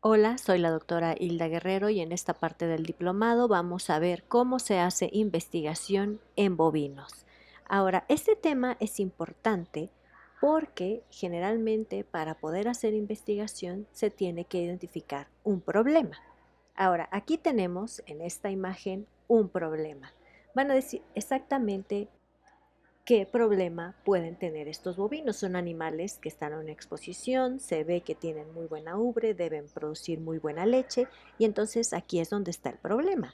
Hola, soy la doctora Hilda Guerrero y en esta parte del diplomado vamos a ver cómo se hace investigación en bovinos. Ahora, este tema es importante porque generalmente para poder hacer investigación se tiene que identificar un problema. Ahora, aquí tenemos en esta imagen un problema. Van a decir exactamente qué problema pueden tener estos bovinos. Son animales que están en exposición, se ve que tienen muy buena ubre, deben producir muy buena leche y entonces aquí es donde está el problema.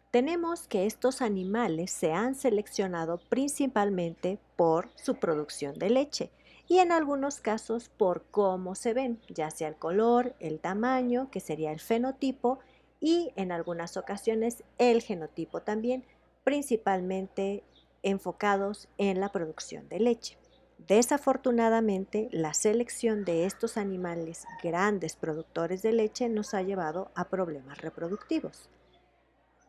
Tenemos que estos animales se han seleccionado principalmente por su producción de leche y en algunos casos por cómo se ven, ya sea el color, el tamaño, que sería el fenotipo, y en algunas ocasiones el genotipo también, principalmente enfocados en la producción de leche. Desafortunadamente, la selección de estos animales grandes productores de leche nos ha llevado a problemas reproductivos.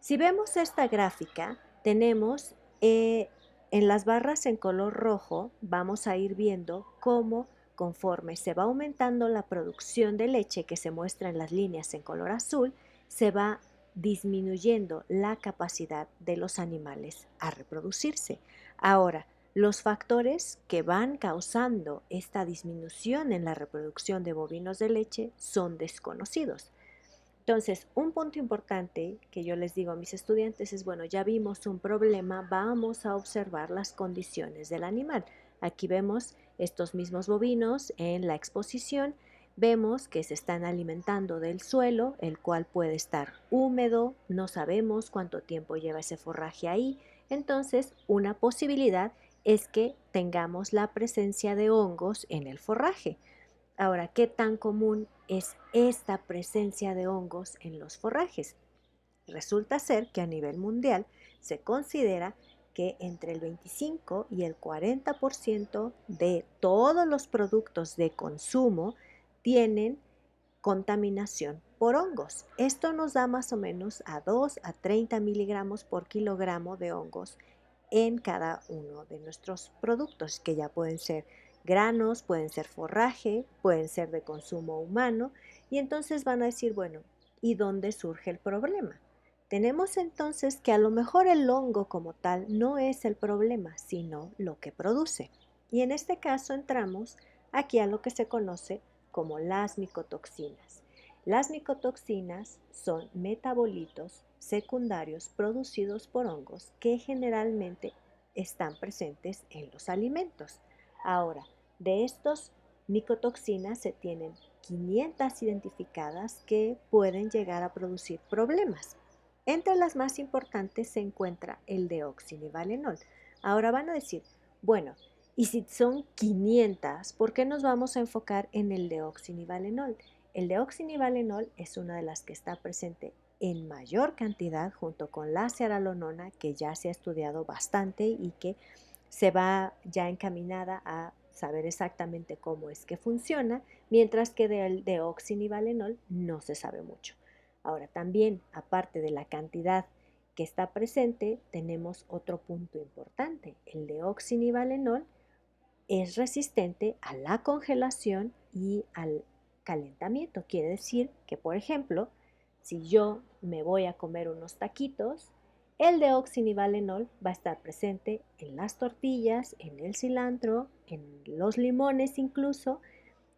Si vemos esta gráfica, tenemos en las barras en color rojo, vamos a ir viendo cómo conforme se va aumentando la producción de leche que se muestra en las líneas en color azul, se va disminuyendo la capacidad de los animales a reproducirse. Ahora, los factores que van causando esta disminución en la reproducción de bovinos de leche son desconocidos. Entonces, un punto importante que yo les digo a mis estudiantes es, bueno, ya vimos un problema, vamos a observar las condiciones del animal. Aquí vemos estos mismos bovinos en la exposición, vemos que se están alimentando del suelo, el cual puede estar húmedo, no sabemos cuánto tiempo lleva ese forraje ahí, entonces una posibilidad es que tengamos la presencia de hongos en el forraje. Ahora, ¿qué tan común es esta presencia de hongos en los forrajes? Resulta ser que a nivel mundial se considera que entre el 25 y el 40% de todos los productos de consumo tienen contaminación por hongos. Esto nos da más o menos a 2 a 30 miligramos por kilogramo de hongos en cada uno de nuestros productos, que ya pueden ser granos, pueden ser forraje, pueden ser de consumo humano, y entonces van a decir, bueno, ¿y dónde surge el problema? Tenemos entonces que a lo mejor el hongo como tal no es el problema, sino lo que produce. Y en este caso entramos aquí a lo que se conoce como las micotoxinas. Las micotoxinas son metabolitos secundarios producidos por hongos que generalmente están presentes en los alimentos. Ahora, de estos micotoxinas se tienen 500 identificadas que pueden llegar a producir problemas. Entre las más importantes se encuentra el deoxinivalenol. Ahora van a decir, bueno, y si son 500, ¿por qué nos vamos a enfocar en el deoxinivalenol? El deoxinivalenol es una de las que está presente en mayor cantidad junto con la cearalonona, que ya se ha estudiado bastante y que se va ya encaminada a saber exactamente cómo es que funciona, mientras que del deoxinivalenol no se sabe mucho. Ahora también, aparte de la cantidad que está presente, tenemos otro punto importante. El deoxinivalenol es resistente a la congelación y al calentamiento. Quiere decir que, por ejemplo, si yo me voy a comer unos taquitos, el deoxinivalenol va a estar presente en las tortillas, en el cilantro, en los limones incluso,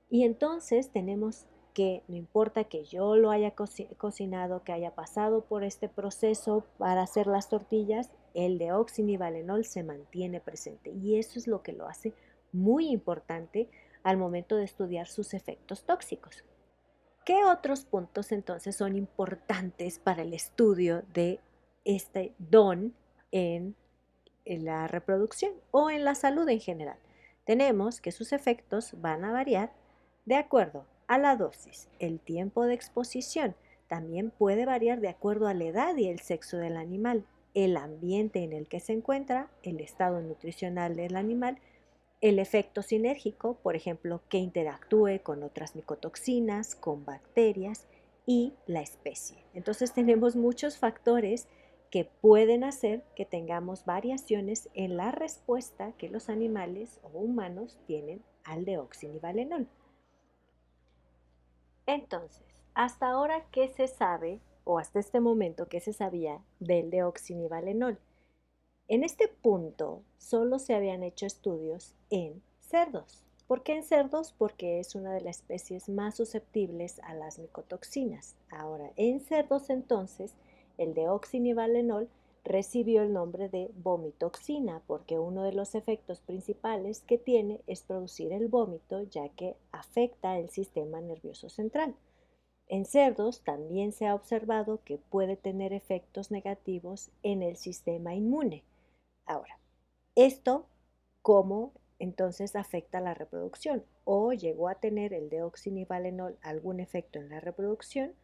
y entonces tenemos que, no importa que yo lo haya cocinado, que haya pasado por este proceso para hacer las tortillas, el deoxinivalenol se mantiene presente y eso es lo que lo hace muy importante al momento de estudiar sus efectos tóxicos. ¿Qué otros puntos entonces son importantes para el estudio de este don en la reproducción o en la salud en general? Tenemos que sus efectos van a variar de acuerdo a la dosis, el tiempo de exposición. También puede variar de acuerdo a la edad y el sexo del animal, el ambiente en el que se encuentra, el estado nutricional del animal, el efecto sinérgico, por ejemplo, que interactúe con otras micotoxinas, con bacterias y la especie. Entonces tenemos muchos factores que pueden hacer que tengamos variaciones en la respuesta que los animales o humanos tienen al deoxinivalenol. Entonces, Hasta ahora, ¿qué se sabe, o hasta este momento, qué se sabía del deoxinivalenol? En este punto, solo se habían hecho estudios en cerdos. ¿Por qué en cerdos? Porque es una de las especies más susceptibles a las micotoxinas. Ahora, en cerdos entonces, el deoxinivalenol recibió el nombre de vomitoxina porque uno de los efectos principales que tiene es producir el vómito, ya que afecta el sistema nervioso central. En cerdos también se ha observado que puede tener efectos negativos en el sistema inmune. Ahora, ¿esto cómo entonces afecta la reproducción? ¿O llegó a tener el deoxinivalenol algún efecto en la reproducción?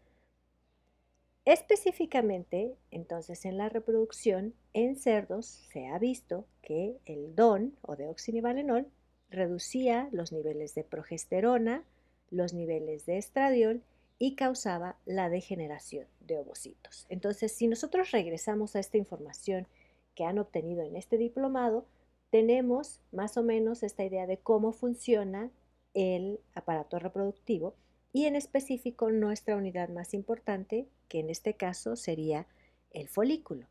Específicamente, entonces en la reproducción en cerdos se ha visto que el DON o deoxinivalenol reducía los niveles de progesterona, los niveles de estradiol y causaba la degeneración de ovocitos. Entonces, si nosotros regresamos a esta información que han obtenido en este diplomado, tenemos más o menos esta idea de cómo funciona el aparato reproductivo y en específico nuestra unidad más importante, que en este caso sería el folículo.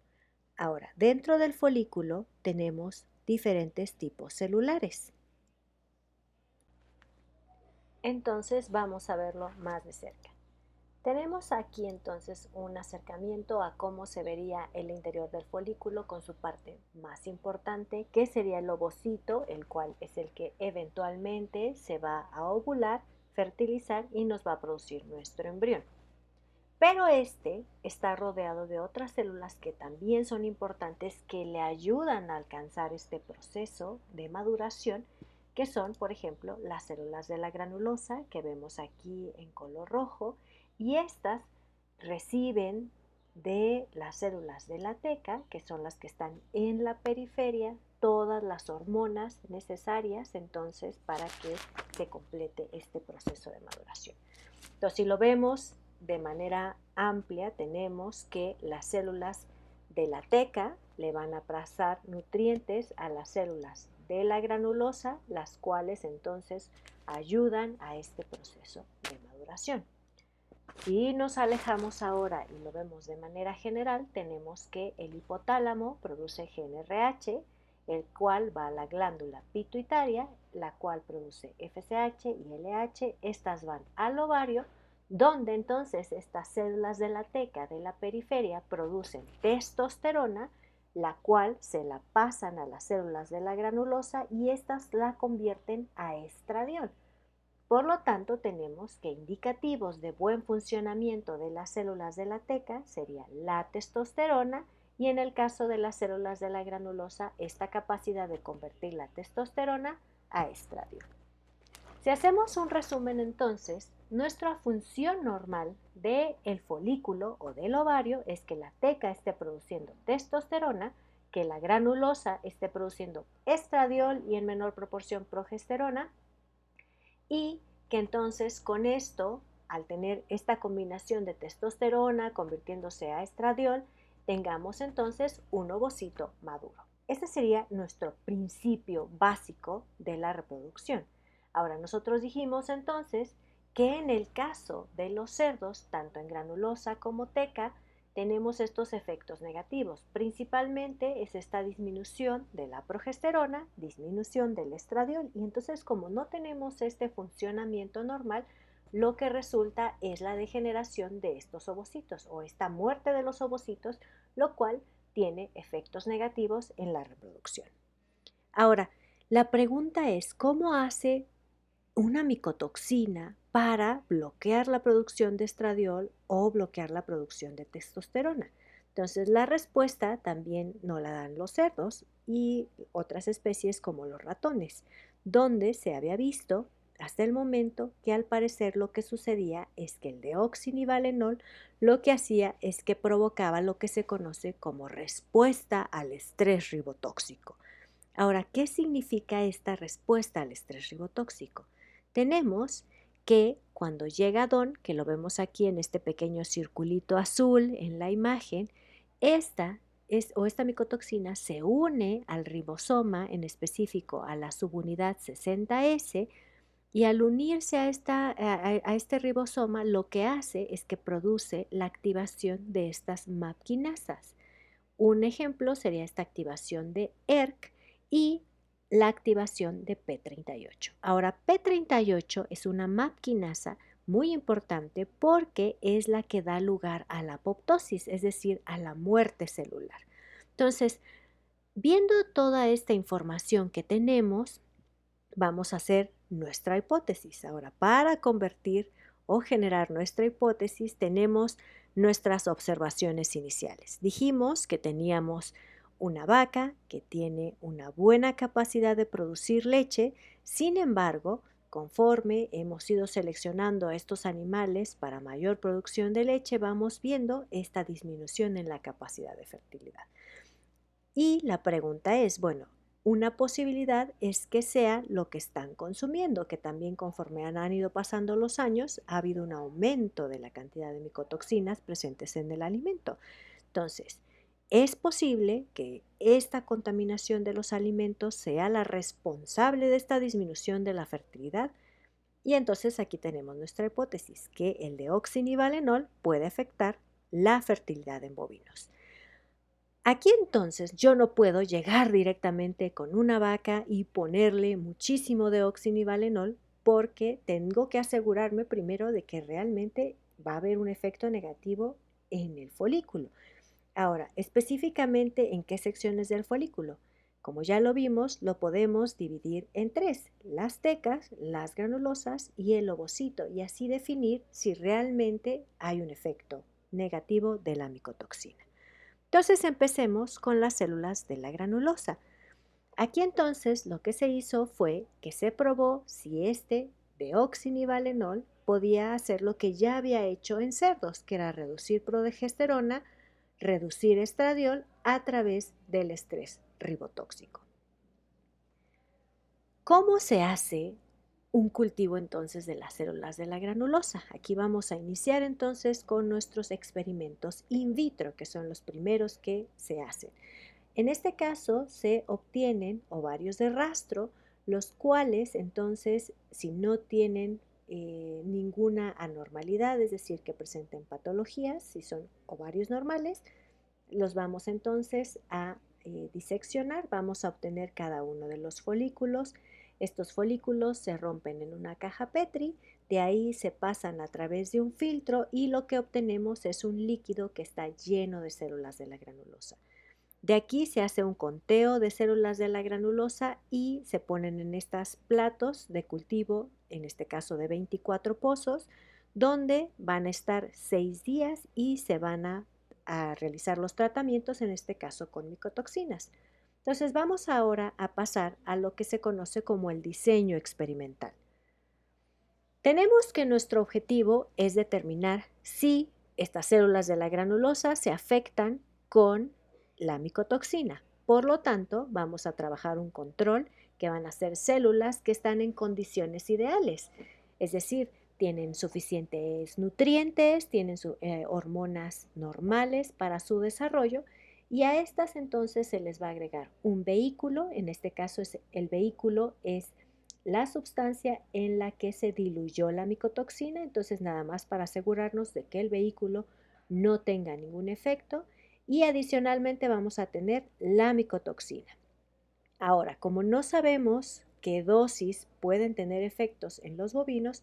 Ahora, dentro del folículo tenemos diferentes tipos celulares. Entonces vamos a verlo más de cerca. Tenemos aquí entonces un acercamiento a cómo se vería el interior del folículo con su parte más importante, que sería el ovocito, el cual es el que eventualmente se va a ovular, fertilizar y nos va a producir nuestro embrión. Pero este está rodeado de otras células que también son importantes, que le ayudan a alcanzar este proceso de maduración, que son, por ejemplo, las células de la granulosa, que vemos aquí en color rojo, y estas reciben de las células de la teca, que son las que están en la periferia, todas las hormonas necesarias entonces para que se complete este proceso de maduración. Entonces, si lo vemos de manera amplia, tenemos que las células de la teca le van a pasar nutrientes a las células de la granulosa, las cuales entonces ayudan a este proceso de maduración. Si nos alejamos ahora y lo vemos de manera general, tenemos que el hipotálamo produce GnRH, el cual va a la glándula pituitaria, la cual produce FSH y LH. Estas van al ovario, donde entonces estas células de la teca de la periferia producen testosterona, la cual se la pasan a las células de la granulosa y estas la convierten a estradiol. Por lo tanto, tenemos que indicativos de buen funcionamiento de las células de la teca sería la testosterona y en el caso de las células de la granulosa, esta capacidad de convertir la testosterona a estradiol. Si hacemos un resumen entonces, nuestra función normal del folículo o del ovario es que la teca esté produciendo testosterona, que la granulosa esté produciendo estradiol y en menor proporción progesterona, y que entonces con esto, al tener esta combinación de testosterona convirtiéndose a estradiol, tengamos entonces un ovocito maduro. Este sería nuestro principio básico de la reproducción. Ahora, nosotros dijimos entonces que en el caso de los cerdos, tanto en granulosa como teca, tenemos estos efectos negativos. Principalmente es esta disminución de la progesterona, disminución del estradiol, y entonces como no tenemos este funcionamiento normal, lo que resulta es la degeneración de estos ovocitos o esta muerte de los ovocitos, lo cual tiene efectos negativos en la reproducción. Ahora, la pregunta es, ¿cómo hace una micotoxina para bloquear la producción de estradiol o bloquear la producción de testosterona? Entonces, la respuesta también no la dan los cerdos y otras especies como los ratones, donde se había visto hasta el momento que al parecer lo que sucedía es que el deoxinivalenol lo que hacía es que provocaba lo que se conoce como respuesta al estrés ribotóxico. Ahora, ¿qué significa esta respuesta al estrés ribotóxico? Tenemos que cuando llega DON, que lo vemos aquí en este pequeño circulito azul en la imagen, esta micotoxina se une al ribosoma, en específico a la subunidad 60S, Y al unirse a este ribosoma, lo que hace es que produce la activación de estas MAP quinasas. Un ejemplo sería esta activación de ERK y la activación de P38. Ahora, P38 es una MAP quinasa muy importante porque es la que da lugar a la apoptosis, es decir, a la muerte celular. Entonces, viendo toda esta información que tenemos, vamos a hacer nuestra hipótesis. Ahora, para convertir o generar nuestra hipótesis, tenemos nuestras observaciones iniciales. Dijimos que teníamos una vaca que tiene una buena capacidad de producir leche, sin embargo, conforme hemos ido seleccionando a estos animales para mayor producción de leche, vamos viendo esta disminución en la capacidad de fertilidad. Y la pregunta es, bueno, una posibilidad es que sea lo que están consumiendo, que también conforme han ido pasando los años ha habido un aumento de la cantidad de micotoxinas presentes en el alimento. Entonces, es posible que esta contaminación de los alimentos sea la responsable de esta disminución de la fertilidad. Y entonces aquí tenemos nuestra hipótesis, que el deoxinivalenol puede afectar la fertilidad en bovinos. Aquí entonces yo no puedo llegar directamente con una vaca y ponerle muchísimo deoxinivalenol porque tengo que asegurarme primero de que realmente va a haber un efecto negativo en el folículo. Ahora, específicamente en qué secciones del folículo. Como ya lo vimos, lo podemos dividir en tres: las tecas, las granulosas y el ovocito, y así definir si realmente hay un efecto negativo de la micotoxina. Entonces empecemos con las células de la granulosa. Aquí entonces lo que se hizo fue que se probó si este deoxinivalenol podía hacer lo que ya había hecho en cerdos, que era reducir progesterona, reducir estradiol a través del estrés ribotóxico. ¿Cómo se hace un cultivo entonces de las células de la granulosa? Aquí vamos a iniciar entonces con nuestros experimentos in vitro, que son los primeros que se hacen. En este caso se obtienen ovarios de rastro, los cuales entonces, si no tienen ninguna anormalidad, es decir, que presenten patologías, si son ovarios normales, los vamos entonces a diseccionar, vamos a obtener cada uno de los folículos. Estos folículos se rompen en una caja Petri, de ahí se pasan a través de un filtro y lo que obtenemos es un líquido que está lleno de células de la granulosa. De aquí se hace un conteo de células de la granulosa y se ponen en estos platos de cultivo, en este caso de 24 pozos, donde van a estar 6 días y se van a realizar los tratamientos, en este caso con micotoxinas. Entonces vamos ahora a pasar a lo que se conoce como el diseño experimental. Tenemos que nuestro objetivo es determinar si estas células de la granulosa se afectan con la micotoxina. Por lo tanto, vamos a trabajar un control que van a ser células que están en condiciones ideales, es decir, tienen suficientes nutrientes, tienen hormonas normales para su desarrollo, y a estas entonces se les va a agregar un vehículo. En este caso el vehículo es la sustancia en la que se diluyó la micotoxina, entonces nada más para asegurarnos de que el vehículo no tenga ningún efecto, y adicionalmente vamos a tener la micotoxina. Ahora, como no sabemos qué dosis pueden tener efectos en los bovinos,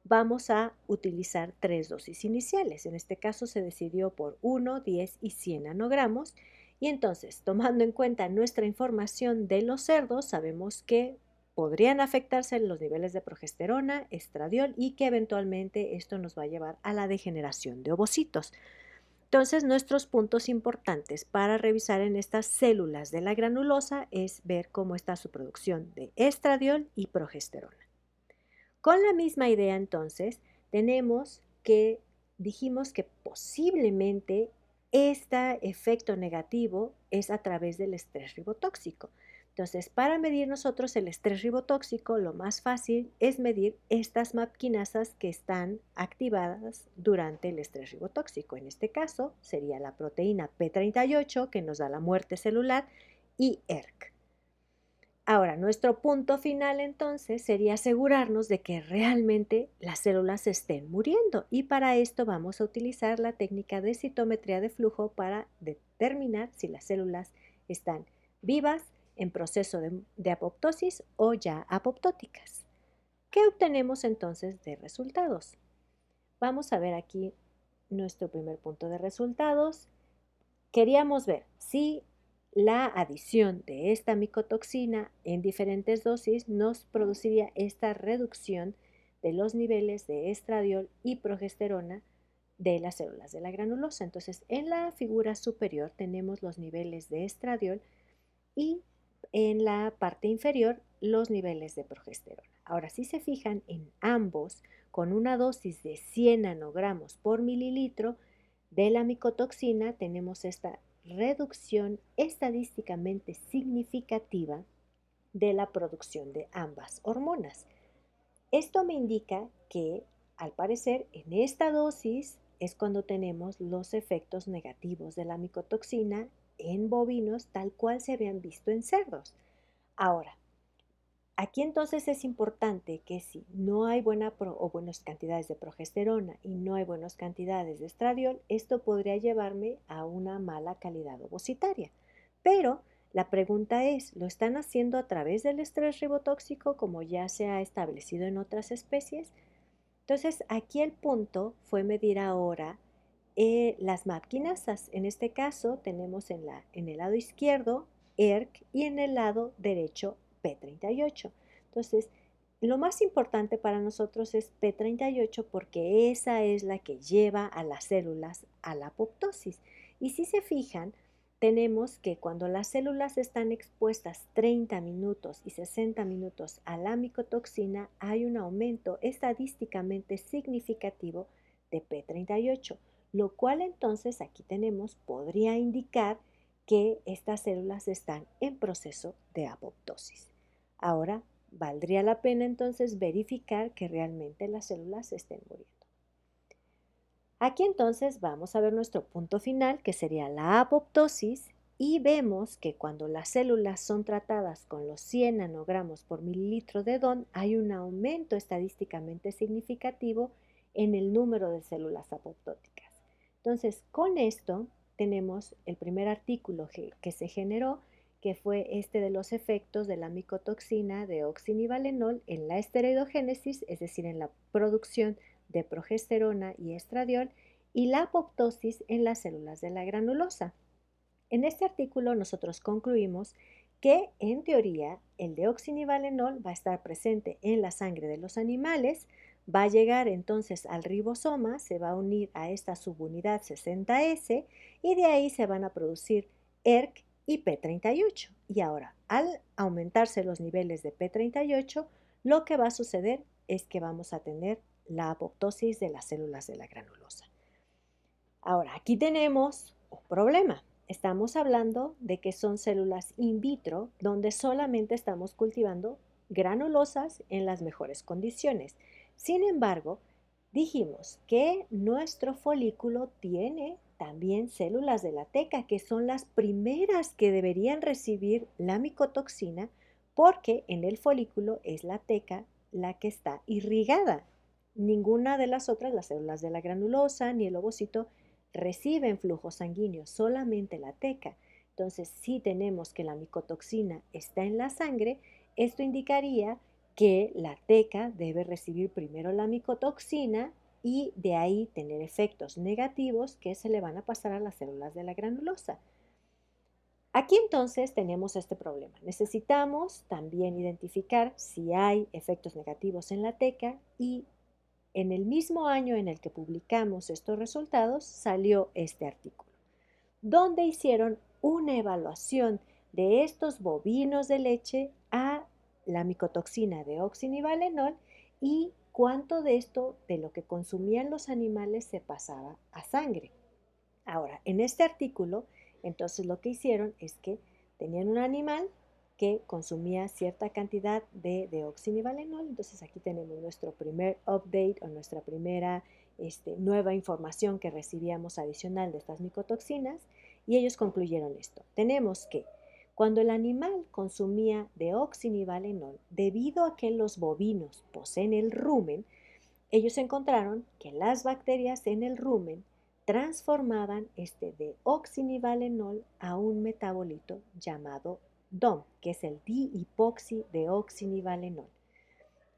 vamos a utilizar 3 dosis iniciales. En este caso se decidió por 1, 10 y 100 nanogramos. Y entonces, tomando en cuenta nuestra información de los cerdos, sabemos que podrían afectarse los niveles de progesterona, estradiol, y que eventualmente esto nos va a llevar a la degeneración de ovocitos. Entonces, nuestros puntos importantes para revisar en estas células de la granulosa es ver cómo está su producción de estradiol y progesterona. Con la misma idea, entonces, dijimos que posiblemente este efecto negativo es a través del estrés ribotóxico. Entonces, para medir nosotros el estrés ribotóxico, lo más fácil es medir estas MAP-quinasas que están activadas durante el estrés ribotóxico. En este caso, sería la proteína P38, que nos da la muerte celular, y ERK. Ahora, nuestro punto final entonces sería asegurarnos de que realmente las células estén muriendo y para esto vamos a utilizar la técnica de citometría de flujo para determinar si las células están vivas, en proceso de apoptosis o ya apoptóticas. ¿Qué obtenemos entonces de resultados? Vamos a ver aquí nuestro primer punto de resultados. Queríamos ver si la adición de esta micotoxina en diferentes dosis nos produciría esta reducción de los niveles de estradiol y progesterona de las células de la granulosa. Entonces, en la figura superior tenemos los niveles de estradiol y en la parte inferior los niveles de progesterona. Ahora, si se fijan en ambos, con una dosis de 100 nanogramos por mililitro de la micotoxina, tenemos esta reducción estadísticamente significativa de la producción de ambas hormonas. Esto me indica que, al parecer, en esta dosis es cuando tenemos los efectos negativos de la micotoxina en bovinos, tal cual se habían visto en cerdos. Ahora, aquí entonces es importante que si no hay buenas cantidades de progesterona y no hay buenas cantidades de estradiol, esto podría llevarme a una mala calidad ovocitaria. Pero la pregunta es, ¿lo están haciendo a través del estrés ribotóxico como ya se ha establecido en otras especies? Entonces, aquí el punto fue medir ahora las MAP quinasas. En este caso tenemos en el lado izquierdo ERK y en el lado derecho P38. Entonces, lo más importante para nosotros es P38 porque esa es la que lleva a las células a la apoptosis. Y si se fijan, tenemos que cuando las células están expuestas 30 minutos y 60 minutos a la micotoxina, hay un aumento estadísticamente significativo de P38, lo cual entonces aquí tenemos podría indicar que estas células están en proceso de apoptosis. Ahora, valdría la pena entonces verificar que realmente las células estén muriendo. Aquí entonces vamos a ver nuestro punto final, que sería la apoptosis, y vemos que cuando las células son tratadas con los 100 nanogramos por mililitro de DON, hay un aumento estadísticamente significativo en el número de células apoptóticas. Entonces, con esto tenemos el primer artículo que se generó, que fue este de los efectos de la micotoxina de oxinivalenol en la esteroidogénesis, es decir, en la producción de progesterona y estradiol, y la apoptosis en las células de la granulosa. En este artículo nosotros concluimos que en teoría el deoxinivalenol va a estar presente en la sangre de los animales, va a llegar entonces al ribosoma, se va a unir a esta subunidad 60S y de ahí se van a producir ERK y P38. Y ahora, al aumentarse los niveles de P38, lo que va a suceder es que vamos a tener la apoptosis de las células de la granulosa. Ahora, aquí tenemos un problema. Estamos hablando de que son células in vitro donde solamente estamos cultivando granulosas en las mejores condiciones. Sin embargo, dijimos que nuestro folículo tiene también células de la teca, que son las primeras que deberían recibir la micotoxina porque en el folículo es la teca la que está irrigada. Ninguna de las otras, las células de la granulosa ni el ovocito, reciben flujo sanguíneo, solamente la teca. Entonces, si tenemos que la micotoxina está en la sangre, esto indicaría que la teca debe recibir primero la micotoxina y de ahí tener efectos negativos que se le van a pasar a las células de la granulosa. Aquí entonces tenemos este problema. Necesitamos también identificar si hay efectos negativos en la teca y en el mismo año en el que publicamos estos resultados salió este artículo, donde hicieron una evaluación de estos bovinos de leche a la micotoxina de oxinivalenol y cuánto de esto, de lo que consumían los animales, se pasaba a sangre. Ahora, en este artículo, entonces lo que hicieron es que tenían un animal que consumía cierta cantidad de deoxinivalenol. Entonces aquí tenemos nuestro primer update o nuestra primera nueva información que recibíamos adicional de estas micotoxinas y ellos concluyeron esto. Tenemos que Cuando el animal consumía deoxinivalenol, debido a que los bovinos poseen el rumen, ellos encontraron que las bacterias en el rumen transformaban este deoxinivalenol a un metabolito llamado DOM, que es el dihipoxideoxinivalenol.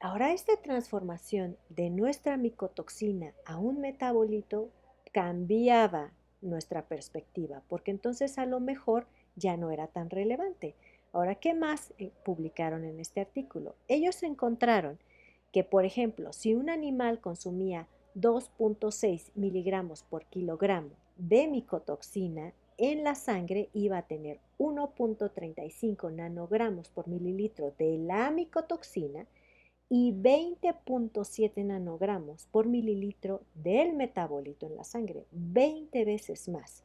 Ahora, esta transformación de nuestra micotoxina a un metabolito cambiaba nuestra perspectiva, porque entonces a lo mejor ya no era tan relevante. Ahora, ¿qué más publicaron en este artículo? Ellos encontraron que, por ejemplo, si un animal consumía 2.6 miligramos por kilogramo de micotoxina, en la sangre iba a tener 1.35 nanogramos por mililitro de la micotoxina y 20.7 nanogramos por mililitro del metabolito en la sangre, 20 veces más.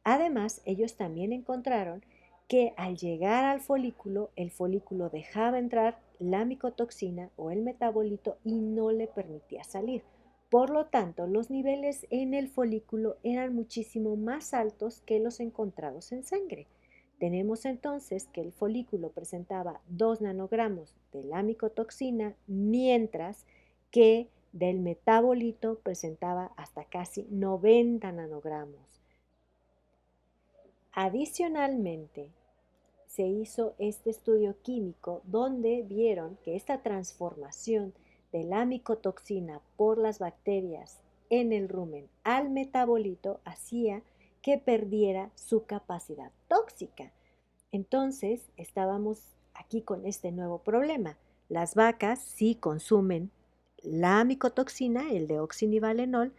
Además, ellos también encontraron que al llegar al folículo, el folículo dejaba entrar la micotoxina o el metabolito y no le permitía salir. Por lo tanto, los niveles en el folículo eran muchísimo más altos que los encontrados en sangre. Tenemos entonces que el folículo presentaba 2 nanogramos de la micotoxina, mientras que del metabolito presentaba hasta casi 90 nanogramos. Adicionalmente, se hizo este estudio químico donde vieron que esta transformación de la micotoxina por las bacterias en el rumen al metabolito hacía que perdiera su capacidad tóxica. Entonces, estábamos aquí con este nuevo problema. Las vacas sí consumen la micotoxina, el deoxinivalenol,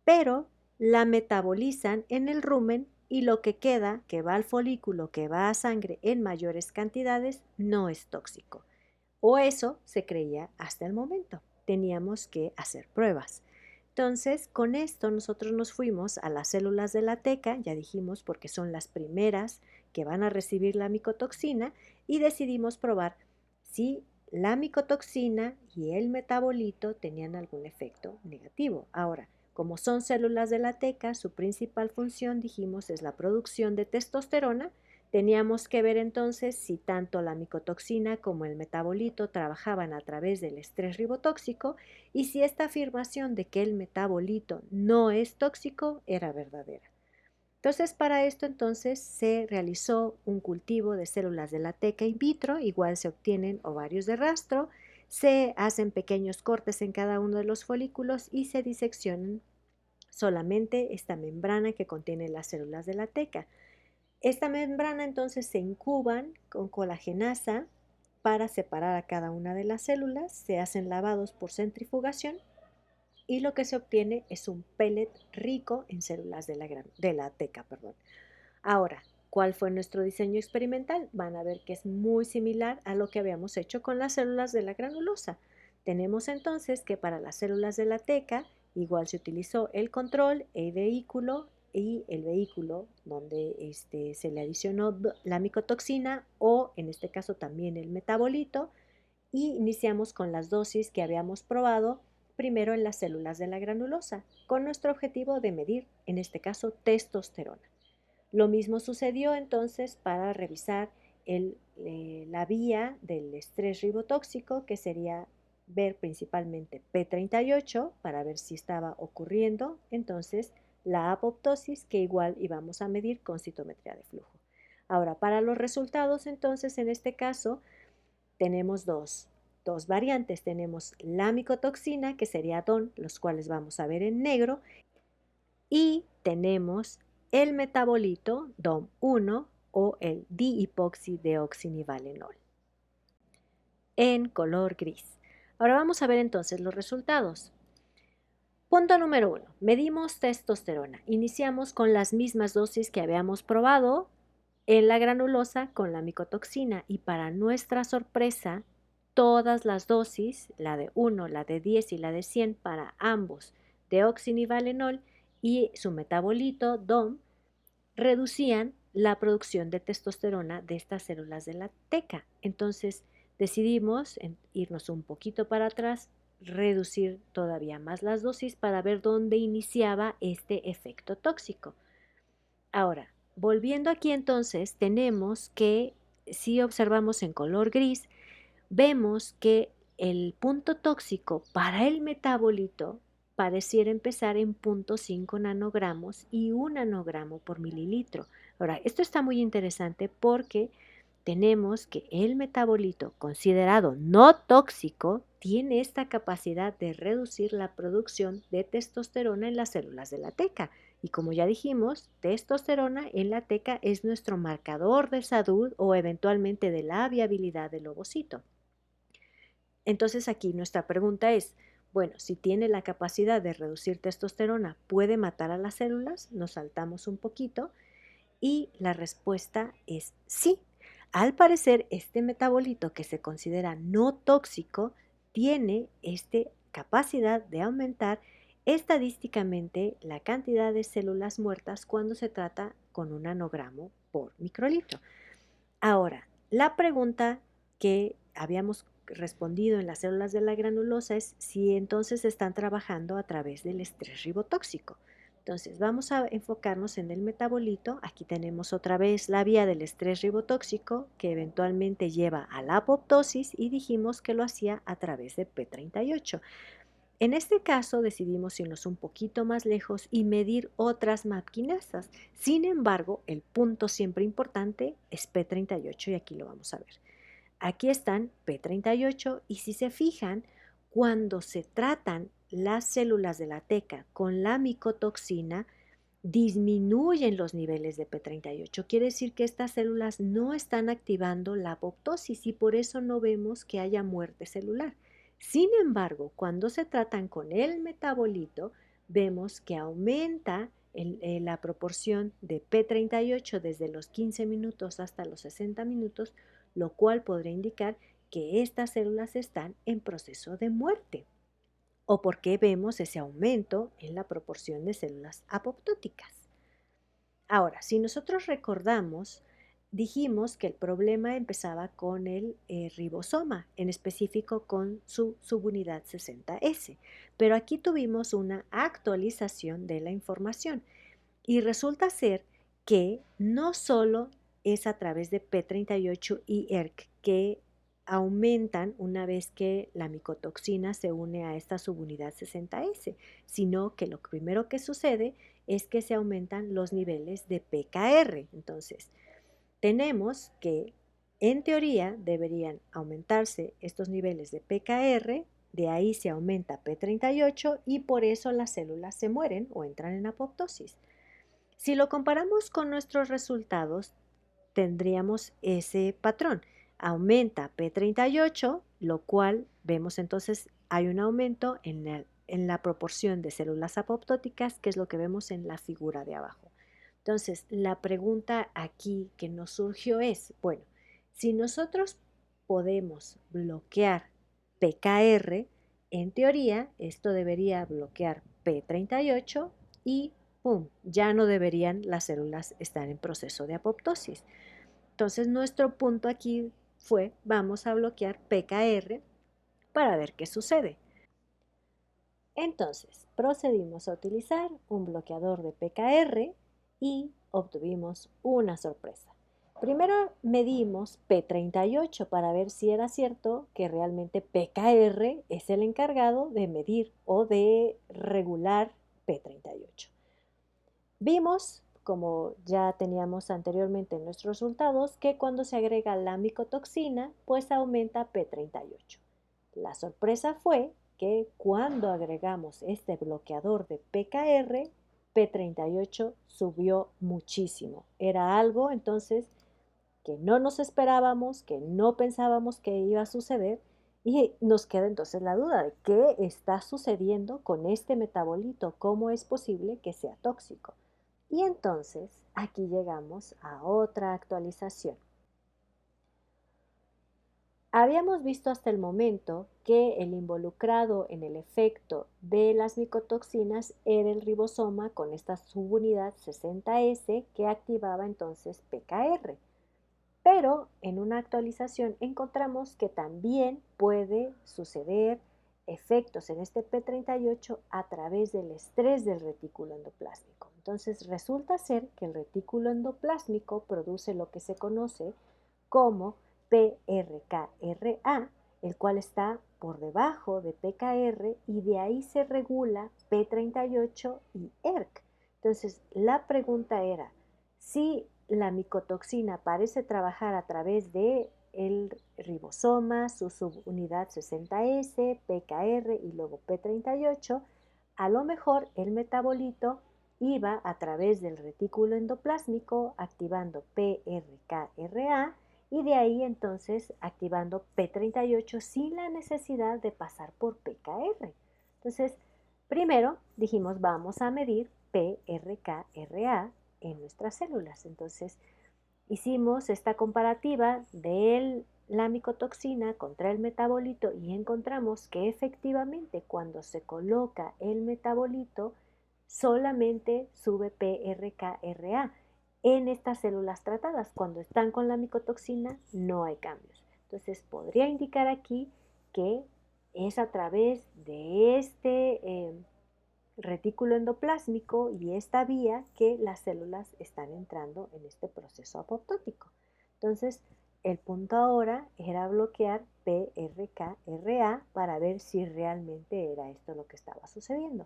pero la metabolizan en el rumen y lo que queda, que va al folículo, que va a sangre en mayores cantidades, no es tóxico. O eso se creía hasta el momento. Teníamos que hacer pruebas. Entonces, con esto nosotros nos fuimos a las células de la teca, ya dijimos, porque son las primeras que van a recibir la micotoxina, y decidimos probar si la micotoxina y el metabolito tenían algún efecto negativo. Ahora, como son células de la teca, su principal función, dijimos, es la producción de testosterona. Teníamos que ver entonces si tanto la micotoxina como el metabolito trabajaban a través del estrés ribotóxico y si esta afirmación de que el metabolito no es tóxico era verdadera. Entonces, para esto entonces se realizó un cultivo de células de la teca in vitro, igual se obtienen ovarios de rastro, se hacen pequeños cortes en cada uno de los folículos y se diseccionan solamente esta membrana que contiene las células de la teca. Esta membrana entonces se incuban con colagenasa para separar a cada una de las células, se hacen lavados por centrifugación y lo que se obtiene es un pellet rico en células de la teca. Ahora, ¿cuál fue nuestro diseño experimental? Van a ver que es muy similar a lo que habíamos hecho con las células de la granulosa. Tenemos entonces que para las células de la teca igual se utilizó el control, el vehículo y el vehículo donde se le adicionó la micotoxina o en este caso también el metabolito y iniciamos con las dosis que habíamos probado primero en las células de la granulosa con nuestro objetivo de medir en este caso testosterona. Lo mismo sucedió entonces para revisar la vía del estrés ribotóxico, que sería ver principalmente P38 para ver si estaba ocurriendo entonces la apoptosis, que igual íbamos a medir con citometría de flujo. Ahora, para los resultados entonces en este caso tenemos dos variantes. Tenemos la micotoxina, que sería DON, los cuales vamos a ver en negro, y tenemos el metabolito DOM1 o el dihipoxideoxinivalenol en color gris. Ahora vamos a ver entonces los resultados. Punto número 1. Medimos testosterona. Iniciamos con las mismas dosis que habíamos probado en la granulosa con la micotoxina y para nuestra sorpresa, todas las dosis, la de 1, la de 10 y la de 100 para ambos deoxinivalenol y su metabolito DOM reducían la producción de testosterona de estas células de la teca. Entonces decidimos irnos un poquito para atrás, reducir todavía más las dosis para ver dónde iniciaba este efecto tóxico. Ahora, Volviendo aquí entonces, tenemos que, si observamos en color gris, vemos que el punto tóxico para el metabolito pareciera empezar en 0,5 nanogramos y 1 nanogramo por mililitro. Ahora, esto está muy interesante porque tenemos que el metabolito considerado no tóxico tiene esta capacidad de reducir la producción de testosterona en las células de la teca. Y como ya dijimos, testosterona en la teca es nuestro marcador de salud o eventualmente de la viabilidad del ovocito. Entonces aquí nuestra pregunta es, bueno, si tiene la capacidad de reducir testosterona, ¿puede matar a las células? Nos saltamos un poquito y la respuesta es sí. Al parecer, este metabolito que se considera no tóxico tiene esta capacidad de aumentar estadísticamente la cantidad de células muertas cuando se trata con 1 nanogramo por microlitro. Ahora, la pregunta que habíamos respondido en las células de la granulosa es si entonces están trabajando a través del estrés ribotóxico. Entonces vamos a enfocarnos en el metabolito. Aquí tenemos otra vez la vía del estrés ribotóxico que eventualmente lleva a la apoptosis y dijimos que lo hacía a través de P38. En este caso decidimos irnos un poquito más lejos y medir otras maquinasas. Sin embargo, el punto siempre importante es P38 y aquí lo vamos a ver. Aquí están P38 y si se fijan, cuando se tratan las células de la teca con la micotoxina, disminuyen los niveles de P38. Quiere decir que estas células no están activando la apoptosis y por eso no vemos que haya muerte celular. Sin embargo, cuando se tratan con el metabolito, vemos que aumenta la proporción de P38 desde los 15 minutos hasta los 60 minutos, lo cual podría indicar que estas células están en proceso de muerte o por qué vemos ese aumento en la proporción de células apoptóticas. Ahora, si nosotros recordamos, dijimos que el problema empezaba con el ribosoma, en específico con su subunidad 60S, pero aquí tuvimos una actualización de la información y resulta ser que no solo es a través de P38 y ERK que aumentan una vez que la micotoxina se une a esta subunidad 60S, sino que lo primero que sucede es que se aumentan los niveles de PKR. Entonces, tenemos que en teoría deberían aumentarse estos niveles de PKR, de ahí se aumenta P38 y por eso las células se mueren o entran en apoptosis. Si lo comparamos con nuestros resultados, tendríamos ese patrón. Aumenta P38, lo cual vemos entonces hay un aumento en la proporción de células apoptóticas, que es lo que vemos en la figura de abajo. Entonces, la pregunta aquí que nos surgió es, bueno, si nosotros podemos bloquear PKR, en teoría esto debería bloquear P38 y ¡pum!, ya no deberían las células estar en proceso de apoptosis. Entonces nuestro punto aquí fue, vamos a bloquear PKR para ver qué sucede. Entonces procedimos a utilizar un bloqueador de PKR y obtuvimos una sorpresa. Primero medimos P38 para ver si era cierto que realmente PKR es el encargado de medir o de regular P38. Vimos, como ya teníamos anteriormente en nuestros resultados, que cuando se agrega la micotoxina, pues aumenta P38. La sorpresa fue que cuando agregamos este bloqueador de PKR, P38 subió muchísimo. Era algo entonces que no nos esperábamos, que no pensábamos que iba a suceder y nos queda entonces la duda de qué está sucediendo con este metabolito, cómo es posible que sea tóxico. Y entonces aquí llegamos a otra actualización. Habíamos visto hasta el momento que el involucrado en el efecto de las micotoxinas era el ribosoma con esta subunidad 60S que activaba entonces PKR. Pero en una actualización encontramos que también puede suceder efectos en este P38 a través del estrés del retículo endoplásmico. Entonces resulta ser que el retículo endoplásmico produce lo que se conoce como PRKRA, el cual está por debajo de PKR y de ahí se regula P38 y ERK. Entonces la pregunta era, si la micotoxina parece trabajar a través de el ribosoma, su subunidad 60S, PKR y luego P38, a lo mejor el metabolito iba a través del retículo endoplásmico activando PRKRA y de ahí entonces activando P38 sin la necesidad de pasar por PKR. Entonces, primero dijimos vamos a medir PRKRA en nuestras células. Entonces, hicimos esta comparativa de la micotoxina contra el metabolito y encontramos que efectivamente cuando se coloca el metabolito solamente sube PRKRA en estas células tratadas. Cuando están con la micotoxina no hay cambios. Entonces podría indicar aquí que es a través de este retículo endoplásmico y esta vía que las células están entrando en este proceso apoptótico. Entonces, el punto ahora era bloquear PRKRA para ver si realmente era esto lo que estaba sucediendo.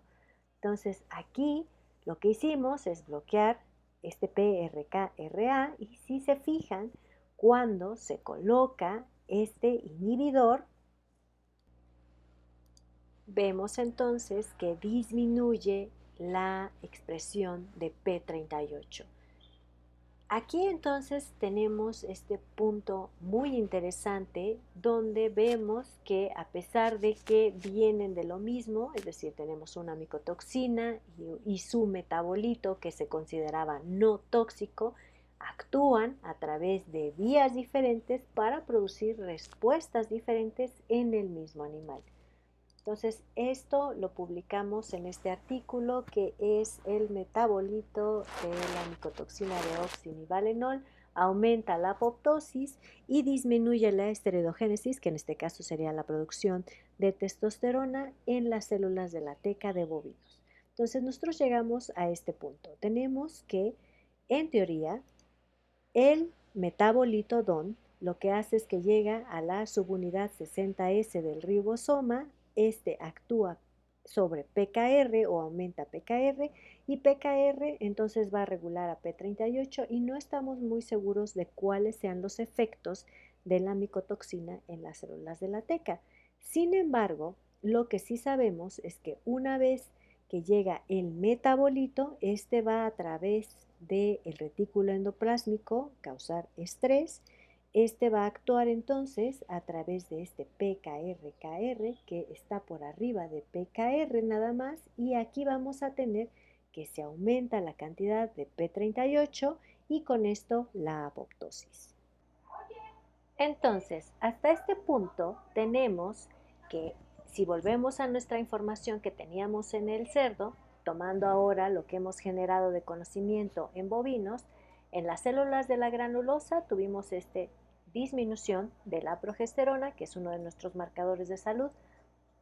Entonces, aquí lo que hicimos es bloquear este PRKRA y si se fijan, cuando se coloca este inhibidor, vemos entonces que disminuye la expresión de P38. Aquí entonces tenemos este punto muy interesante donde vemos que a pesar de que vienen de lo mismo, es decir, tenemos una micotoxina y su metabolito que se consideraba no tóxico, actúan a través de vías diferentes para producir respuestas diferentes en el mismo animal. Entonces, esto lo publicamos en este artículo que es el metabolito de la micotoxina de oxinivalenol, aumenta la apoptosis y disminuye la esteroidogénesis, que en este caso sería la producción de testosterona en las células de la teca de bovinos. Entonces, nosotros llegamos a este punto. Tenemos que, en teoría, el metabolito DON lo que hace es que llega a la subunidad 60S del ribosoma, este actúa sobre PKR o aumenta PKR y PKR entonces va a regular a P38 y no estamos muy seguros de cuáles sean los efectos de la micotoxina en las células de la teca. Sin embargo, lo que sí sabemos es que una vez que llega el metabolito, este va a través del retículo endoplásmico causar estrés. Este va a actuar entonces a través de este PKR-KR que está por arriba de PKR nada más y aquí vamos a tener que se aumenta la cantidad de P38 y con esto la apoptosis. Entonces, hasta este punto tenemos que si volvemos a nuestra información que teníamos en el cerdo, tomando ahora lo que hemos generado de conocimiento en bovinos, en las células de la granulosa tuvimos esta disminución de la progesterona, que es uno de nuestros marcadores de salud.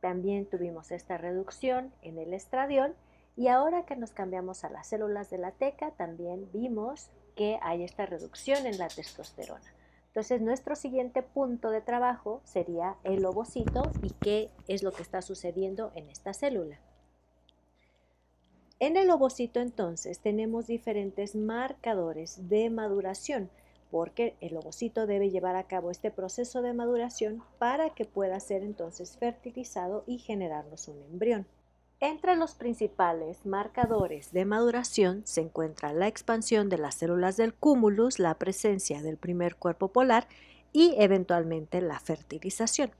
También tuvimos esta reducción en el estradiol y ahora que nos cambiamos a las células de la teca, también vimos que hay esta reducción en la testosterona. Entonces, nuestro siguiente punto de trabajo sería el ovocito y qué es lo que está sucediendo en esta célula. En el ovocito, entonces, tenemos diferentes marcadores de maduración, porque el ovocito debe llevar a cabo este proceso de maduración para que pueda ser entonces fertilizado y generarnos un embrión. Entre los principales marcadores de maduración se encuentra la expansión de las células del cúmulus, la presencia del primer cuerpo polar y eventualmente la fertilización.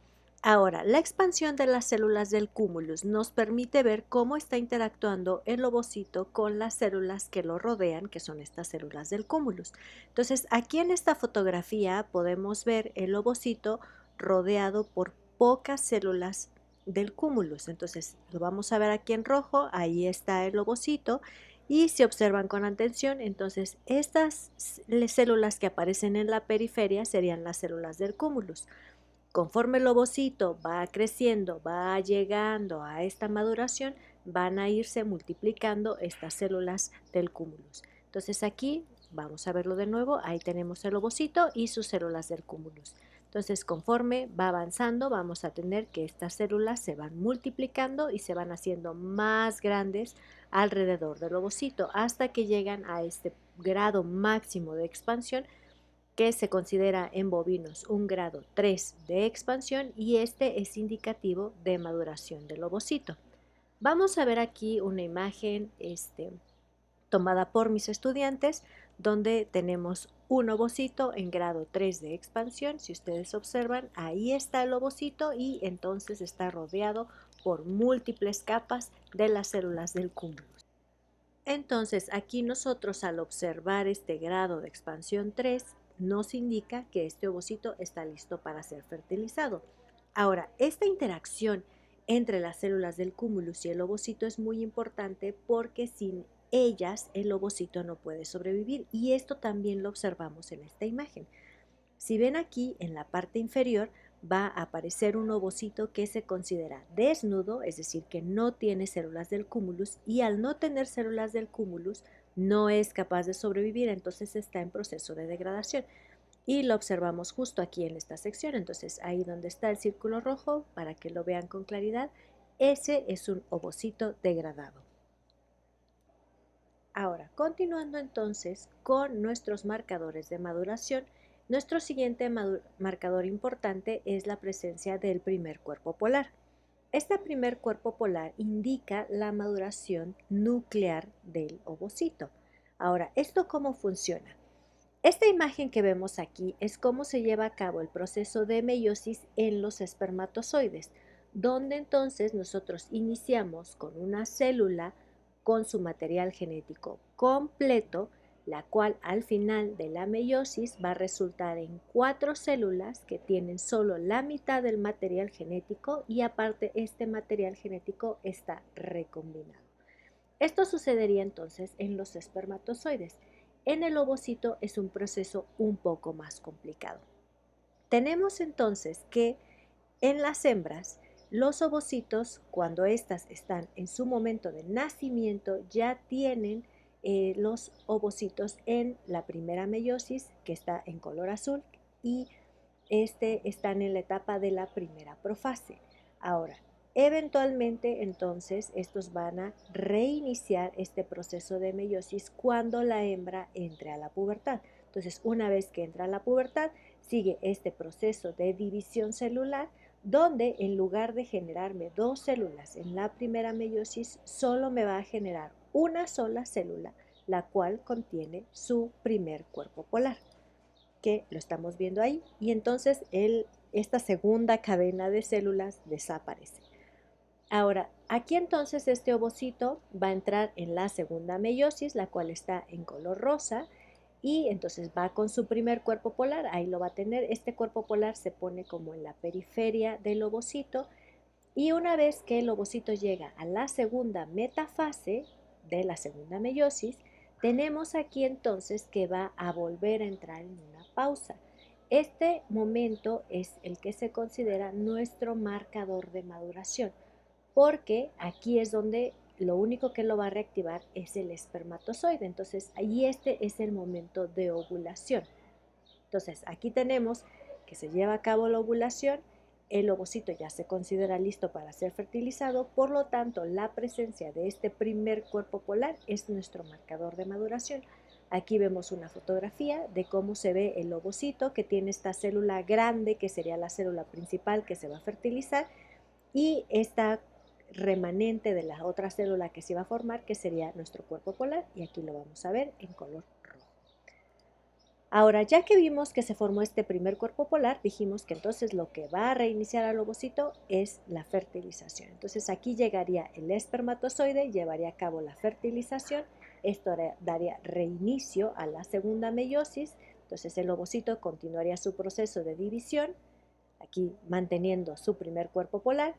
Ahora, la expansión de las células del cúmulus nos permite ver cómo está interactuando el ovocito con las células que lo rodean, que son estas células del cúmulus. Entonces, aquí en esta fotografía podemos ver el ovocito rodeado por pocas células del cúmulus. Entonces lo vamos a ver aquí en rojo, ahí está el ovocito y si observan con atención, entonces estas células que aparecen en la periferia serían las células del cúmulus. Conforme el ovocito va creciendo, va llegando a esta maduración, van a irse multiplicando estas células del cúmulus. Entonces aquí vamos a verlo de nuevo, ahí tenemos el ovocito y sus células del cúmulus. Entonces conforme va avanzando vamos a tener que estas células se van multiplicando y se van haciendo más grandes alrededor del ovocito hasta que llegan a este grado máximo de expansión que se considera en bovinos un grado 3 de expansión y este es indicativo de maduración del ovocito. Vamos a ver aquí una imagen tomada por mis estudiantes donde tenemos un ovocito en grado 3 de expansión. Si ustedes observan, ahí está el ovocito y entonces está rodeado por múltiples capas de las células del cúmulus. Entonces, aquí nosotros al observar este grado de expansión 3, nos indica que este ovocito está listo para ser fertilizado. Ahora, esta interacción entre las células del cúmulus y el ovocito es muy importante porque sin ellas el ovocito no puede sobrevivir y esto también lo observamos en esta imagen. Si ven aquí en la parte inferior va a aparecer un ovocito que se considera desnudo, es decir, que no tiene células del cúmulus y al no tener células del cúmulus no es capaz de sobrevivir, entonces está en proceso de degradación. Y lo observamos justo aquí en esta sección, entonces ahí donde está el círculo rojo, para que lo vean con claridad, ese es un ovocito degradado. Ahora, continuando entonces con nuestros marcadores de maduración, nuestro siguiente marcador importante es la presencia del primer cuerpo polar. Este primer cuerpo polar indica la maduración nuclear del ovocito. Ahora, ¿esto cómo funciona? Esta imagen que vemos aquí es cómo se lleva a cabo el proceso de meiosis en los espermatozoides, donde entonces nosotros iniciamos con una célula con su material genético completo, la cual al final de la meiosis va a resultar en 4 células que tienen solo la mitad del material genético y aparte este material genético está recombinado. Esto sucedería entonces en los espermatozoides. En el ovocito es un proceso un poco más complicado. Tenemos entonces que en las hembras, los ovocitos, cuando éstas están en su momento de nacimiento, ya tienen los ovocitos en la primera meiosis, que está en color azul, y están en la etapa de la primera profase. Ahora, eventualmente entonces estos van a reiniciar este proceso de meiosis cuando la hembra entre a la pubertad. Entonces, una vez que entra a la pubertad, sigue este proceso de división celular donde en lugar de generarme 2 células en la primera meiosis, solo me va a generar una sola célula, la cual contiene su primer cuerpo polar, que lo estamos viendo ahí, y entonces esta segunda cadena de células desaparece. Ahora, aquí entonces este ovocito va a entrar en la segunda meiosis, la cual está en color rosa, y entonces va con su primer cuerpo polar, ahí lo va a tener. Este cuerpo polar se pone como en la periferia del ovocito y una vez que el ovocito llega a la segunda metafase de la segunda meiosis, tenemos aquí entonces que va a volver a entrar en una pausa. Este momento es el que se considera nuestro marcador de maduración, porque aquí es donde lo único que lo va a reactivar es el espermatozoide. Entonces, ahí este es el momento de ovulación. Entonces, aquí tenemos que se lleva a cabo la ovulación, el ovocito ya se considera listo para ser fertilizado, por lo tanto, la presencia de este primer cuerpo polar es nuestro marcador de maduración. Aquí vemos una fotografía de cómo se ve el ovocito que tiene esta célula grande que sería la célula principal que se va a fertilizar y esta remanente de la otra célula que se va a formar que sería nuestro cuerpo polar y aquí lo vamos a ver en color rojo. Ahora, ya que vimos que se formó este primer cuerpo polar, dijimos que entonces lo que va a reiniciar al ovocito es la fertilización. Entonces aquí llegaría el espermatozoide, llevaría a cabo la fertilización, esto daría reinicio a la segunda meiosis, entonces el ovocito continuaría su proceso de división, aquí manteniendo su primer cuerpo polar,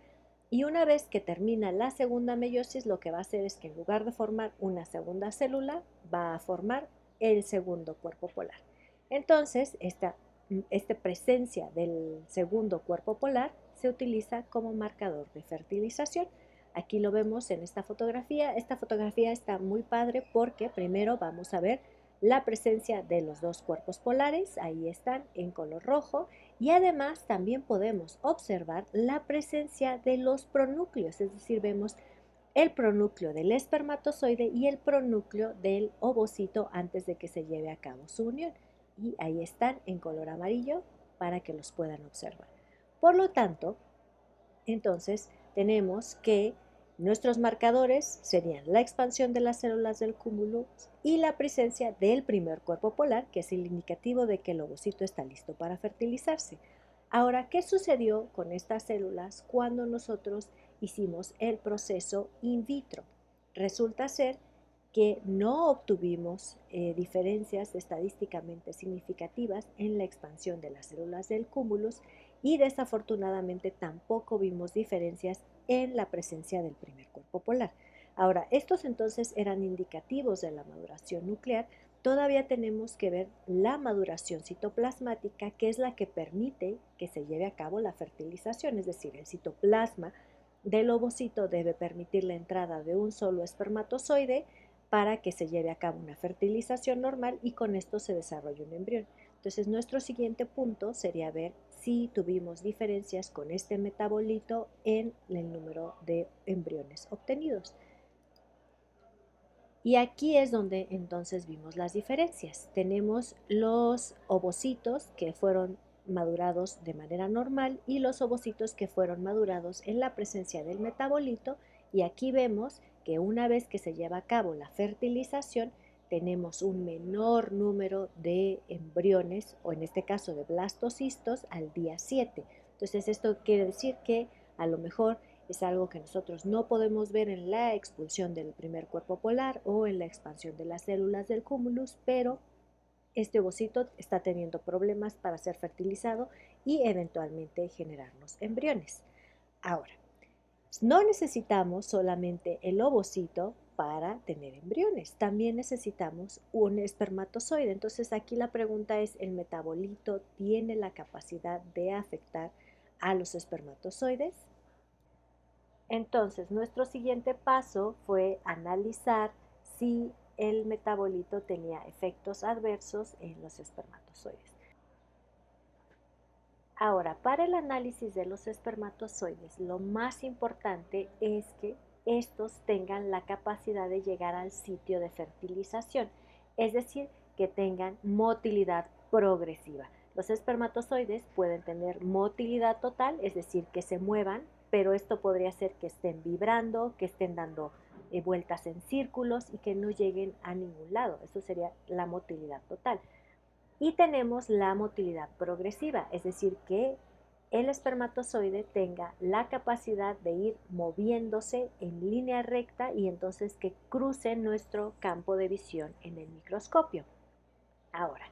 y una vez que termina la segunda meiosis, lo que va a hacer es que en lugar de formar una segunda célula, va a formar el segundo cuerpo polar. Entonces, esta esta presencia del segundo cuerpo polar se utiliza como marcador de fertilización. Aquí lo vemos en esta fotografía. Esta fotografía está muy padre porque primero vamos a ver la presencia de los dos cuerpos polares, ahí están en color rojo, y además también podemos observar la presencia de los pronúcleos, es decir, vemos el pronúcleo del espermatozoide y el pronúcleo del ovocito antes de que se lleve a cabo su unión. Y ahí están en color amarillo para que los puedan observar. Por lo tanto, entonces tenemos que nuestros marcadores serían la expansión de las células del cúmulo y la presencia del primer cuerpo polar, que es el indicativo de que el ovocito está listo para fertilizarse. Ahora, ¿qué sucedió con estas células cuando nosotros hicimos el proceso in vitro? Resulta ser que no obtuvimos diferencias estadísticamente significativas en la expansión de las células del cúmulus y desafortunadamente tampoco vimos diferencias en la presencia del primer cuerpo polar. Ahora, estos entonces eran indicativos de la maduración nuclear. Todavía tenemos que ver la maduración citoplasmática, que es la que permite que se lleve a cabo la fertilización, es decir, el citoplasma del ovocito debe permitir la entrada de un solo espermatozoide para que se lleve a cabo una fertilización normal y con esto se desarrolle un embrión. Entonces, nuestro siguiente punto sería ver si tuvimos diferencias con este metabolito en el número de embriones obtenidos. Y aquí es donde entonces vimos las diferencias. Tenemos los ovocitos que fueron madurados de manera normal y los ovocitos que fueron madurados en la presencia del metabolito, y aquí vemos que una vez que se lleva a cabo la fertilización tenemos un menor número de embriones, o en este caso de blastocistos, al día 7. Entonces esto quiere decir que a lo mejor es algo que nosotros no podemos ver en la expulsión del primer cuerpo polar o en la expansión de las células del cúmulus, pero este ovocito está teniendo problemas para ser fertilizado y eventualmente generarnos embriones. Ahora, no necesitamos solamente el ovocito para tener embriones, también necesitamos un espermatozoide. Entonces aquí la pregunta es, ¿el metabolito tiene la capacidad de afectar a los espermatozoides? Entonces, nuestro siguiente paso fue analizar si el metabolito tenía efectos adversos en los espermatozoides. Ahora, para el análisis de los espermatozoides, lo más importante es que estos tengan la capacidad de llegar al sitio de fertilización, es decir, que tengan motilidad progresiva. Los espermatozoides pueden tener motilidad total, es decir, que se muevan, pero esto podría ser que estén vibrando, que estén dando vueltas en círculos y que no lleguen a ningún lado. Eso sería la motilidad total. Y tenemos la motilidad progresiva, es decir, que el espermatozoide tenga la capacidad de ir moviéndose en línea recta y entonces que cruce nuestro campo de visión en el microscopio. Ahora,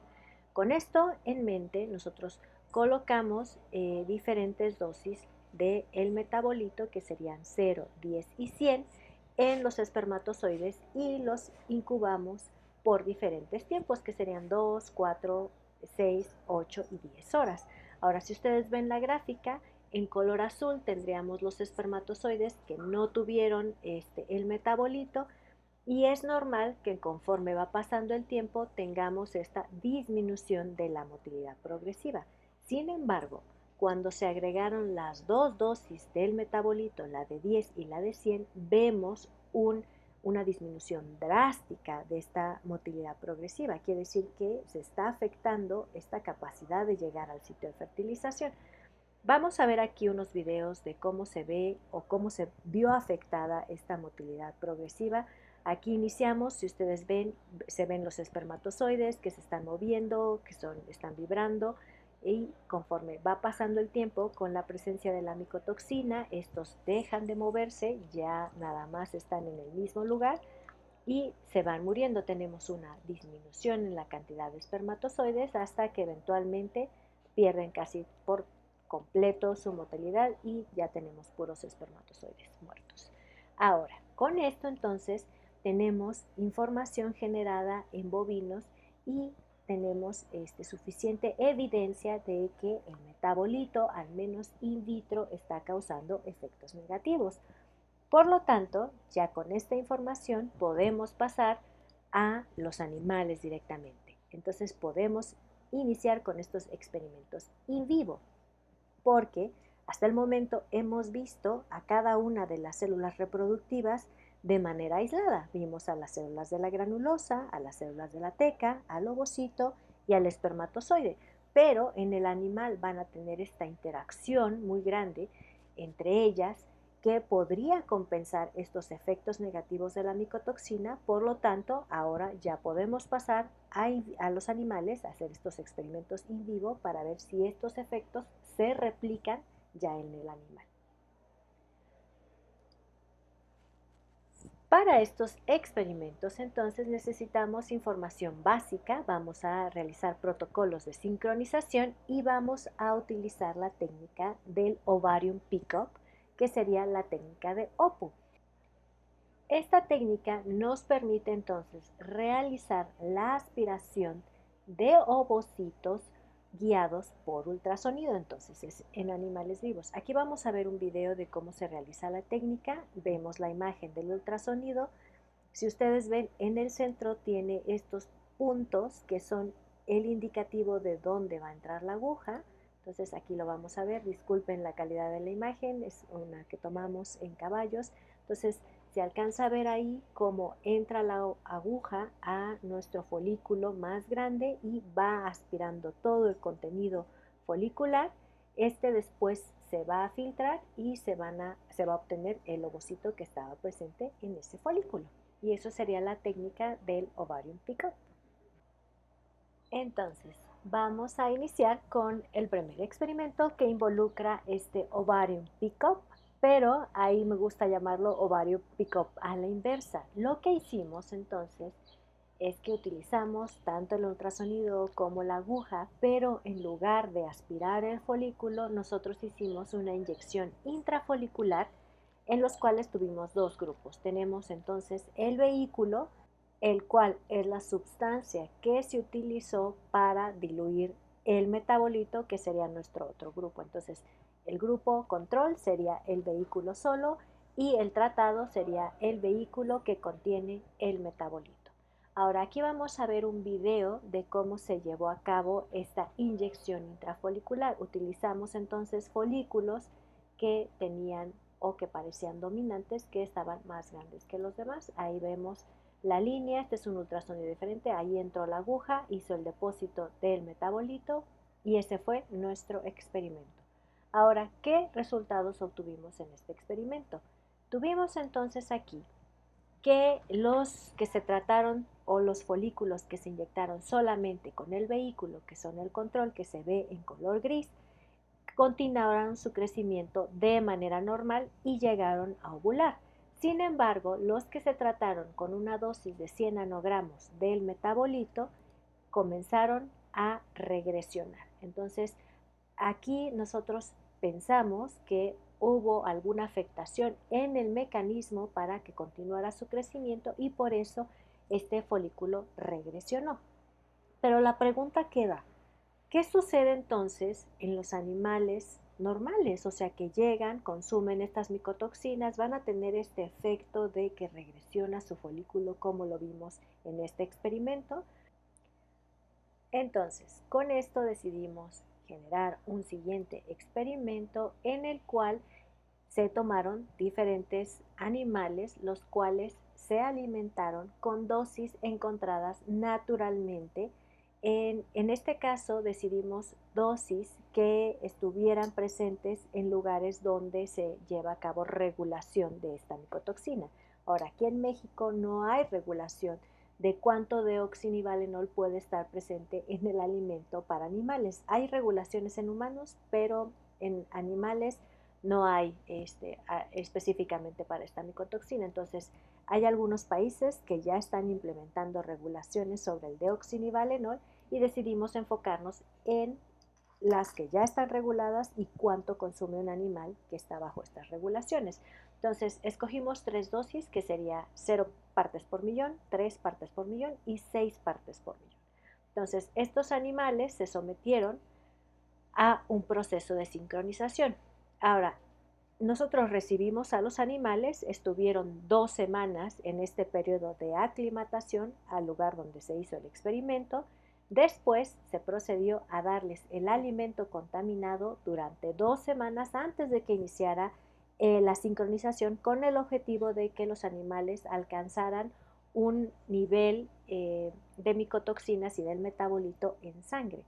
con esto en mente, nosotros colocamos diferentes dosis del metabolito, que serían 0, 10 y 100, en los espermatozoides y los incubamos por diferentes tiempos, que serían 2, 4, 6, 8 y 10 horas. Ahora, si ustedes ven la gráfica, en color azul tendríamos los espermatozoides que no tuvieron el metabolito, y es normal que conforme va pasando el tiempo tengamos esta disminución de la motilidad progresiva. Sin embargo, cuando se agregaron las dos dosis del metabolito, la de 10 y la de 100, vemos una disminución drástica de esta motilidad progresiva. Quiere decir que se está afectando esta capacidad de llegar al sitio de fertilización. Vamos a ver aquí unos videos de cómo se ve o cómo se vio afectada esta motilidad progresiva. Aquí iniciamos, si ustedes ven, se ven los espermatozoides que se están moviendo, están vibrando, y conforme va pasando el tiempo con la presencia de la micotoxina, estos dejan de moverse, ya nada más están en el mismo lugar y se van muriendo. Tenemos una disminución en la cantidad de espermatozoides hasta que eventualmente pierden casi por completo su motilidad y ya tenemos puros espermatozoides muertos. Ahora, con esto entonces tenemos información generada en bovinos y tenemos suficiente evidencia de que el metabolito, al menos in vitro, está causando efectos negativos. Por lo tanto, ya con esta información podemos pasar a los animales directamente. Entonces podemos iniciar con estos experimentos in vivo, porque hasta el momento hemos visto a cada una de las células reproductivas de manera aislada. Vimos a las células de la granulosa, a las células de la teca, al ovocito y al espermatozoide. Pero en el animal van a tener esta interacción muy grande entre ellas que podría compensar estos efectos negativos de la micotoxina. Por lo tanto, ahora ya podemos pasar a los animales a hacer estos experimentos in vivo para ver si estos efectos se replican ya en el animal. Para estos experimentos, entonces, necesitamos información básica, vamos a realizar protocolos de sincronización y vamos a utilizar la técnica del Ovarium Pickup, que sería la técnica de OPU. Esta técnica nos permite entonces realizar la aspiración de ovocitos guiados por ultrasonido, entonces es en animales vivos. Aquí vamos a ver un video de cómo se realiza la técnica, vemos la imagen del ultrasonido. Si ustedes ven, en el centro tiene estos puntos que son el indicativo de dónde va a entrar la aguja. Entonces aquí lo vamos a ver, disculpen la calidad de la imagen, es una que tomamos en caballos. Entonces se alcanza a ver ahí cómo entra la aguja a nuestro folículo más grande y va aspirando todo el contenido folicular. Después se va a filtrar y se va a obtener el ovocito que estaba presente en ese folículo. Y eso sería la técnica del Ovarium Pickup. Entonces, vamos a iniciar con el primer experimento que involucra este Ovarium Pickup, pero ahí me gusta llamarlo Ovarium Pickup a la inversa. Lo que hicimos entonces es que utilizamos tanto el ultrasonido como la aguja, pero en lugar de aspirar el folículo, nosotros hicimos una inyección intrafolicular en los cuales tuvimos dos grupos. Tenemos entonces el vehículo, el cual es la sustancia que se utilizó para diluir el metabolito, que sería nuestro otro grupo. Entonces, el grupo control sería el vehículo solo y el tratado sería el vehículo que contiene el metabolito. Ahora aquí vamos a ver un video de cómo se llevó a cabo esta inyección intrafolicular. Utilizamos entonces folículos que tenían o que parecían dominantes, que estaban más grandes que los demás. Ahí vemos la línea, este es un ultrasonido diferente, ahí entró la aguja, hizo el depósito del metabolito y ese fue nuestro experimento. Ahora, ¿qué resultados obtuvimos en este experimento? Tuvimos entonces aquí que los que se trataron o los folículos que se inyectaron solamente con el vehículo, que son el control, que se ve en color gris, continuaron su crecimiento de manera normal y llegaron a ovular. Sin embargo, los que se trataron con una dosis de 100 nanogramos del metabolito comenzaron a regresionar. Entonces, aquí nosotros pensamos que hubo alguna afectación en el mecanismo para que continuara su crecimiento y por eso este folículo regresionó. Pero la pregunta queda, ¿qué sucede entonces en los animales normales? O sea, que llegan, consumen estas micotoxinas, van a tener este efecto de que regresiona su folículo como lo vimos en este experimento. Entonces, con esto decidimos generar un siguiente experimento en el cual se tomaron diferentes animales, los cuales se alimentaron con dosis encontradas naturalmente. En este caso decidimos dosis que estuvieran presentes en lugares donde se lleva a cabo regulación de esta micotoxina. Ahora, aquí en México no hay regulación de cuánto deoxinivalenol puede estar presente en el alimento para animales. Hay regulaciones en humanos, pero en animales no hay específicamente para esta micotoxina. Entonces, hay algunos países que ya están implementando regulaciones sobre el deoxinivalenol y decidimos enfocarnos en las que ya están reguladas y cuánto consume un animal que está bajo estas regulaciones. Entonces, escogimos 3 dosis, que sería 0 partes por millón, 3 partes por millón y 6 partes por millón. Entonces, estos animales se sometieron a un proceso de sincronización. Ahora, nosotros recibimos a los animales, estuvieron 2 semanas en este periodo de aclimatación al lugar donde se hizo el experimento. Después se procedió a darles el alimento contaminado durante 2 semanas antes de que iniciara la sincronización, con el objetivo de que los animales alcanzaran un nivel de micotoxinas y del metabolito en sangre.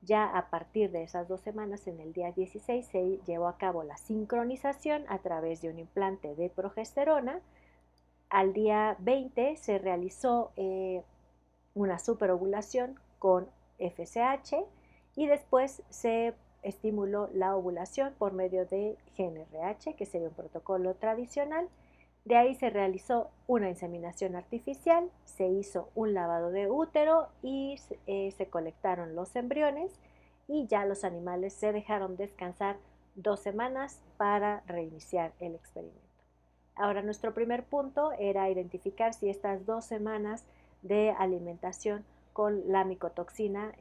Ya a partir de esas 2 semanas, en el día 16, se llevó a cabo la sincronización a través de un implante de progesterona. Al día 20 se realizó una superovulación con FSH y después se estimuló la ovulación por medio de GnRH, que sería un protocolo tradicional. De ahí se realizó una inseminación artificial, se hizo un lavado de útero y se colectaron los embriones, y ya los animales se dejaron descansar 2 semanas para reiniciar el experimento. Ahora, nuestro primer punto era identificar si estas 2 semanas de alimentación con la micotoxina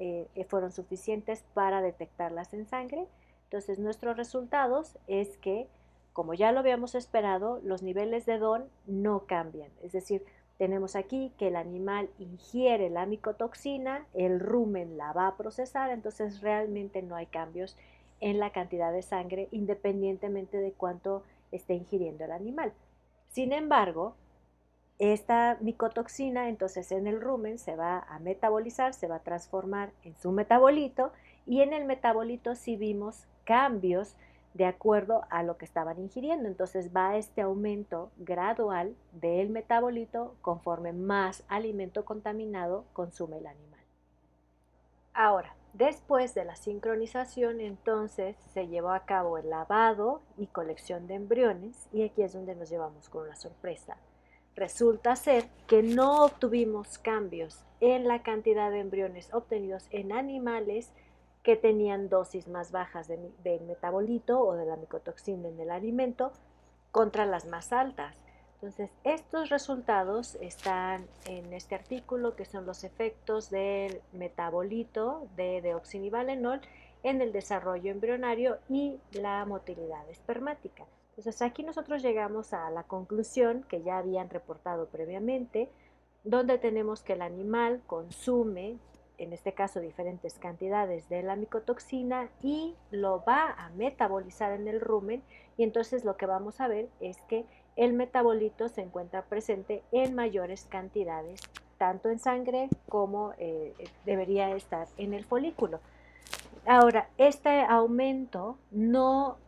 fueron suficientes para detectarlas en sangre. Entonces, nuestros resultados es que, como ya lo habíamos esperado, los niveles de DON no cambian. Es decir, tenemos aquí que el animal ingiere la micotoxina, el rumen la va a procesar, entonces realmente no hay cambios en la cantidad de sangre independientemente de cuánto esté ingiriendo el animal. Sin embargo, esta micotoxina entonces en el rumen se va a metabolizar, se va a transformar en su metabolito, y en el metabolito sí vimos cambios de acuerdo a lo que estaban ingiriendo. Entonces va este aumento gradual del metabolito conforme más alimento contaminado consume el animal. Ahora, después de la sincronización, entonces se llevó a cabo el lavado y colección de embriones, y aquí es donde nos llevamos con una sorpresa. Resulta ser que no obtuvimos cambios en la cantidad de embriones obtenidos en animales que tenían dosis más bajas del metabolito o de la micotoxina en el alimento contra las más altas. Entonces, estos resultados están en este artículo, que son los efectos del metabolito de deoxinivalenol en el desarrollo embrionario y la motilidad espermática. Entonces, aquí nosotros llegamos a la conclusión que ya habían reportado previamente, donde tenemos que el animal consume, en este caso, diferentes cantidades de la micotoxina y lo va a metabolizar en el rumen, y entonces lo que vamos a ver es que el metabolito se encuentra presente en mayores cantidades, tanto en sangre como debería estar en el folículo. Ahora, este aumento no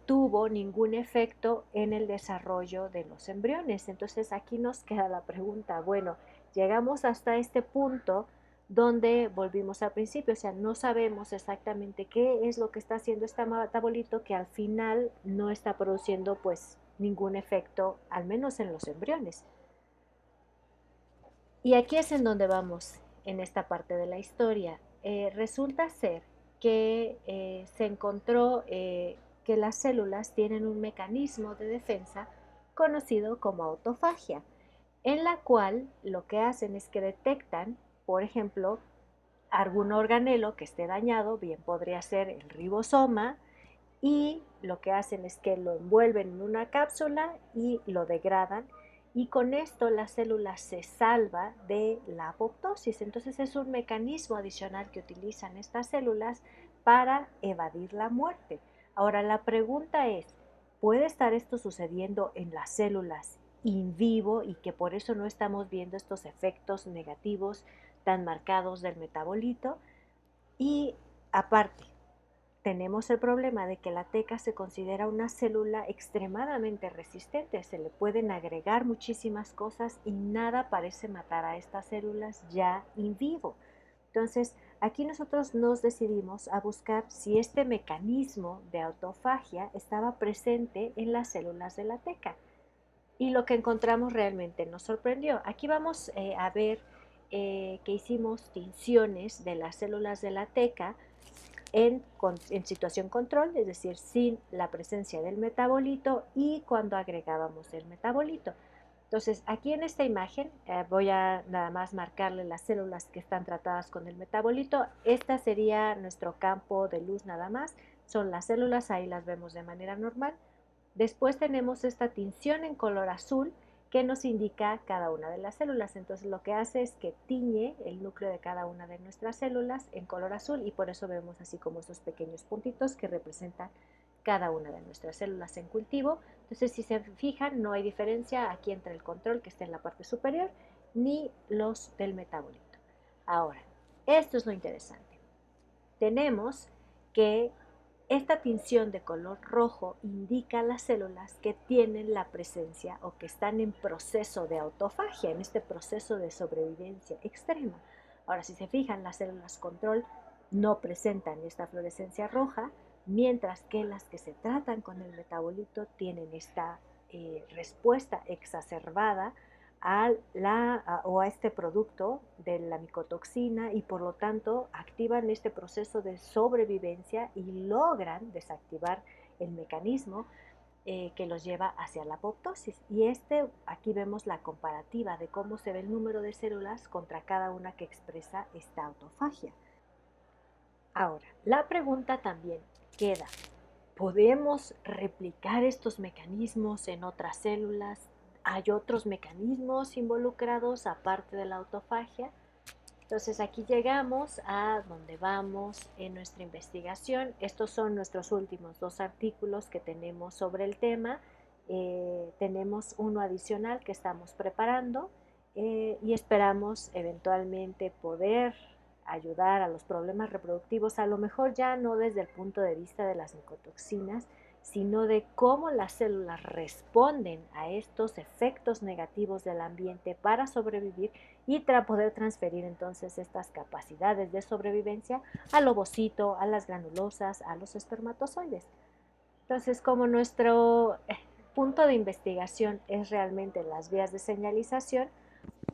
tuvo ningún efecto en el desarrollo de los embriones. Entonces aquí nos queda la pregunta, bueno, llegamos hasta este punto donde volvimos al principio, o sea, no sabemos exactamente qué es lo que está haciendo este metabolito, que al final no está produciendo pues ningún efecto, al menos en los embriones. Y aquí es en donde vamos en esta parte de la historia. Resulta ser que se encontró que las células tienen un mecanismo de defensa conocido como autofagia, en la cual lo que hacen es que detectan, por ejemplo, algún organelo que esté dañado, bien podría ser el ribosoma, y lo que hacen es que lo envuelven en una cápsula y lo degradan, y con esto la célula se salva de la apoptosis. Entonces es un mecanismo adicional que utilizan estas células para evadir la muerte. Ahora la pregunta es, ¿puede estar esto sucediendo en las células in vivo y que por eso no estamos viendo estos efectos negativos tan marcados del metabolito? Y aparte, tenemos el problema de que la teca se considera una célula extremadamente resistente, se le pueden agregar muchísimas cosas y nada parece matar a estas células ya in vivo. Entonces, aquí nosotros nos decidimos a buscar si este mecanismo de autofagia estaba presente en las células de la teca. Y lo que encontramos realmente nos sorprendió. Aquí vamos a ver que hicimos tinciones de las células de la teca en situación control, es decir, sin la presencia del metabolito, y cuando agregábamos el metabolito. Entonces, aquí en esta imagen voy a nada más marcarle las células que están tratadas con el metabolito. Esta sería nuestro campo de luz nada más. Son las células, ahí las vemos de manera normal. Después tenemos esta tinción en color azul que nos indica cada una de las células. Entonces lo que hace es que tiñe el núcleo de cada una de nuestras células en color azul y por eso vemos así como esos pequeños puntitos que representan cada una de nuestras células en cultivo. Entonces, si se fijan, no hay diferencia aquí entre el control que está en la parte superior ni los del metabolito. Ahora, esto es lo interesante. Tenemos que esta tinción de color rojo indica a las células que tienen la presencia o que están en proceso de autofagia, en este proceso de sobrevivencia extrema. Ahora, si se fijan, las células control no presentan esta fluorescencia roja, mientras que las que se tratan con el metabolito tienen esta respuesta exacerbada a este producto de la micotoxina y por lo tanto activan este proceso de sobrevivencia y logran desactivar el mecanismo que los lleva hacia la apoptosis. Y aquí vemos la comparativa de cómo se ve el número de células contra cada una que expresa esta autofagia. Ahora, la pregunta también queda, ¿podemos replicar estos mecanismos en otras células? ¿Hay otros mecanismos involucrados aparte de la autofagia? Entonces aquí llegamos a donde vamos en nuestra investigación. Estos son nuestros últimos 2 artículos que tenemos sobre el tema. Tenemos uno adicional que estamos preparando y esperamos eventualmente poder ayudar a los problemas reproductivos, a lo mejor ya no desde el punto de vista de las micotoxinas, sino de cómo las células responden a estos efectos negativos del ambiente para sobrevivir y poder transferir entonces estas capacidades de sobrevivencia al ovocito, a las granulosas, a los espermatozoides. Entonces, como nuestro punto de investigación es realmente las vías de señalización,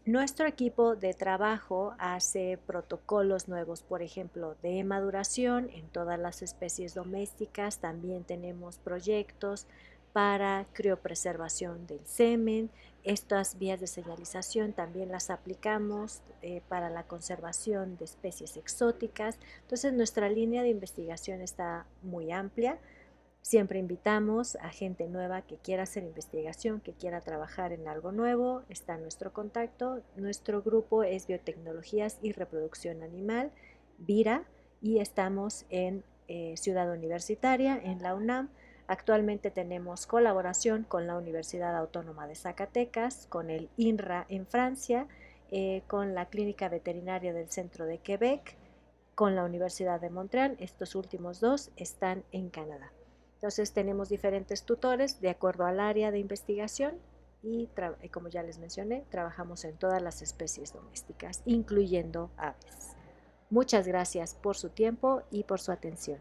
nuestro equipo de trabajo hace protocolos nuevos, por ejemplo, de maduración en todas las especies domésticas. También tenemos proyectos para criopreservación del semen. Estas vías de señalización también las aplicamos para la conservación de especies exóticas. Entonces, nuestra línea de investigación está muy amplia. Siempre invitamos a gente nueva que quiera hacer investigación, que quiera trabajar en algo nuevo. Está nuestro contacto. Nuestro grupo es Biotecnologías y Reproducción Animal, VIRA, y estamos en Ciudad Universitaria, en la UNAM. Actualmente tenemos colaboración con la Universidad Autónoma de Zacatecas, con el INRA en Francia, con la Clínica Veterinaria del Centro de Quebec, con la Universidad de Montreal. Estos últimos 2 están en Canadá. Entonces tenemos diferentes tutores de acuerdo al área de investigación y como ya les mencioné, trabajamos en todas las especies domésticas, incluyendo aves. Muchas gracias por su tiempo y por su atención.